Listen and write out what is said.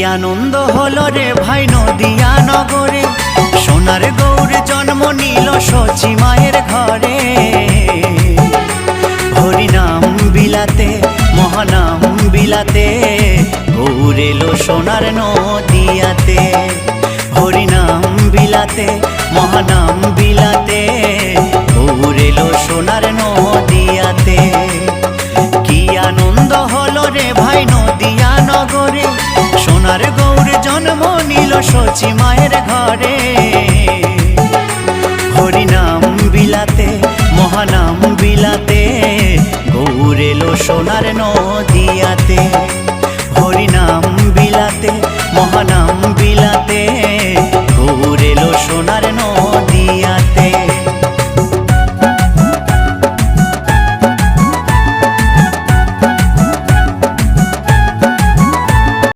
আনন্দ হলো রে ভাই নদিয়া নগরে, সোনার গৌর জন্ম নিল সচি মায়ের ঘরে। হরিনাম বিলাতে মহানাম বিলাতে, গৌর এলো সোনার নদিয়াতে। হরিনাম বিলাতে মহানাম বিলাতে, গৌর এলো সোনার নদিয়াতে। কি আনন্দ হলো রে ভাই নদিয়া নগরে, সোনার গৌর জন্ম নিল সচি মায়ের ঘরে।